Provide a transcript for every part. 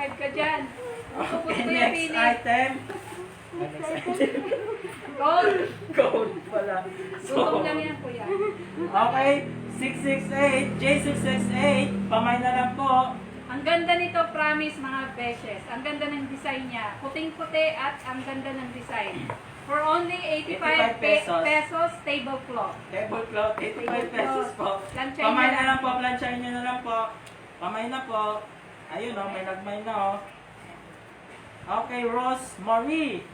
Live ka dyan. Okay, next item. Gold. Gold pala. Gutom lang yan, kuya. Okay, 668, J668, pamay na lang po. Ang ganda nito, promise mga beses. Ang ganda ng design niya. Puting-puti at ang ganda ng design. For only 85 pesos. pesos, tablecloth. Tablecloth, 85 pesos po. Plansyahin Pamay na na lang. lang po, plansyahin nyo na lang po. Pamay na po. Ayun o, may nagmay na o. Okay, Rosemary.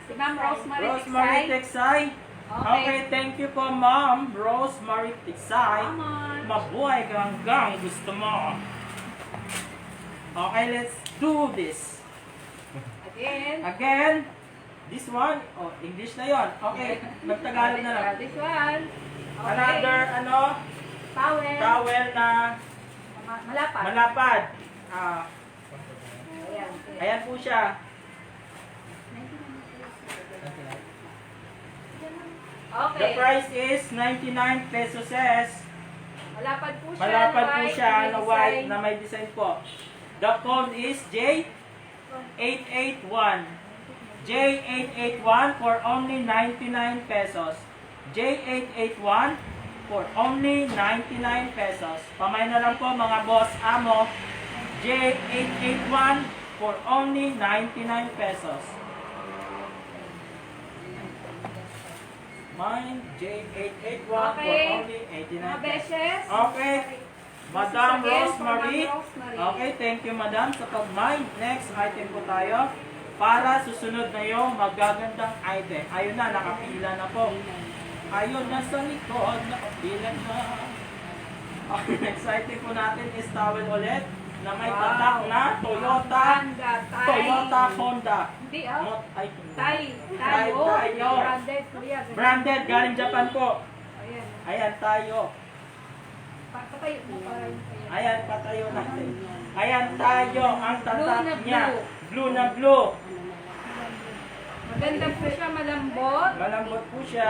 Si Ma'am Rosemary Rosemary Tiksay. Tiksay. Okay. Okay, thank you po, Ma'am Rosemary Tiksay. Come on. Mabuhay ka hanggang gusto mo. Okay, let's do this. Again, this one, oh, English na yon. Okay, magtagalog na lang. This one. Okay. Another, Towel. towel na Malapad. malapad. Ayan. Ayan po siya. Okay. The price is 99 pesos. Malapad po siya. Malapad po white, siya may na white design. na may design po. The code is J881. J881 for only 99 pesos. J881 for only 99 pesos. Pamay na lang po mga boss amo. J881 for only 99 pesos. Mine J881 for Okay. only 89 Mga pesos. beses. Okay. Madam This is again for Rosemary. Ma'am Rosemary. Okay, thank you Madam sa pag-mind. Next item po tayo. Para susunod na yung magagandang item. Ayun na, nakapila na po. Ayun na sa likod, nakapila na. Okay, next item po natin is towel ulit na may Wow. tatak na Toyota. Honda, Thai. Toyota Honda. Hindi ah. Ay, Thai. Thai, Oh, tayo. branded, kuya. Branded, galing Japan po. Ayan. Ayan tayo. Patayo mo para yung kaya. Ayan, patayo natin. Ayan tayo, ang Blue tatak na niya. blue. Blue na blue. Maganda po siya, malambot. Malambot po siya.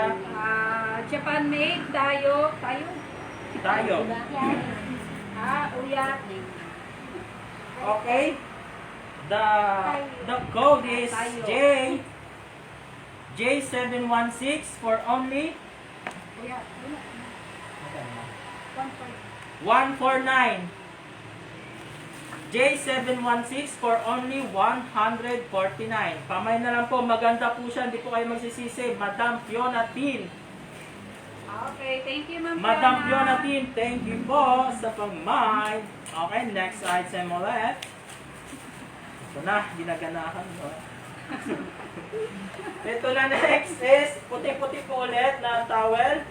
Japan made, tayo. Tayo. Uyat. Okay. The code is J716 for only Uyat. 149. J716 for only 149. Pamay na lang po, maganda po siya, hindi po kayo magsisisi. Madam Fiona Tin. Okay, thank you, Ma'am Madam Fiona Fiona. Tin, thank you po sa pag-mind. Okay, next item ulit. Ito na, ginaganahan mo. Ito na next is puti-puti po ulit na towel.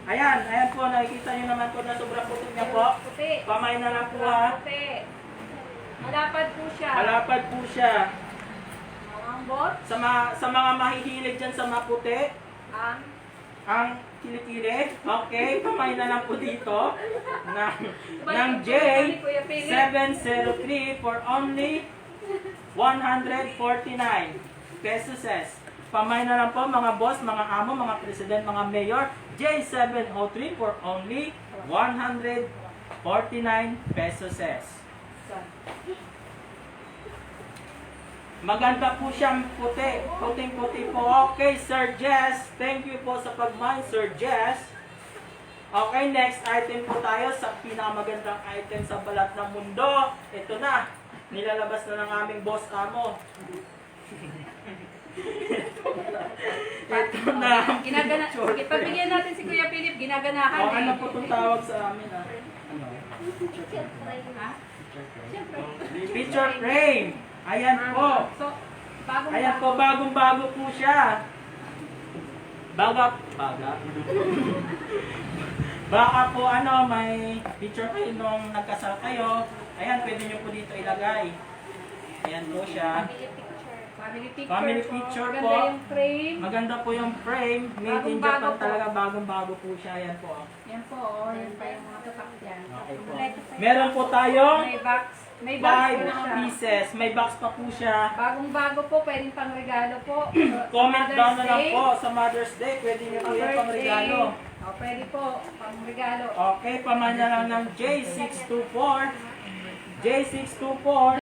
Ayan po, nakikita nyo naman po na sobrang puti niya po. Puti. Pamay na lang po ha. Puti. Malapad po siya. Malapad po siya. Malambot. Sa mga mahihilig dyan sa maputi, Ang ang kilikili. Okay, pamay na lang po dito. Ng J703 for only 149 pesos. Pamay na lang po mga boss, mga amo, mga president, mga mayor. J703 for only 149 pesos. Maganda po siyang puti. Puting-puti po. Okay, Sir Jess. Thank you po sa pag-mind, Sir Jess. Okay, next item po tayo sa pinakamagandang item sa balat ng mundo. Ito na. Nilalabas na ng aming boss amo. Ito na. ginagana. Sige, pagbigyan natin si Kuya Philip, ginaganahan. O, ano po itong tawag sa amin? Ano? Ha? Picture frame. Ayan po. So, bagong Ayan po, bagong-bago po siya. Baga. Baka po may picture kayo nung nagkasal kayo. Ayan, pwede nyo po dito ilagay. Ayan po siya. Family picture po. Maganda yung frame. Maganda po yung frame. Made in Bagong-bago Japan po. talaga. Bagong-bago po siya. Ayan po. Yan po, yan pa yung mga tatak yan. Okay po. Meron po tayong May box. May box 5 po siya. pieces. May box pa po siya. Bagong-bago po, pwedeng pang regalo po. Comment Mother's down na lang Day. po sa Mother's Day. Pwede nyo po yan pang regalo. Pwede po, pang regalo. Okay, pamana lang ng J624. J624.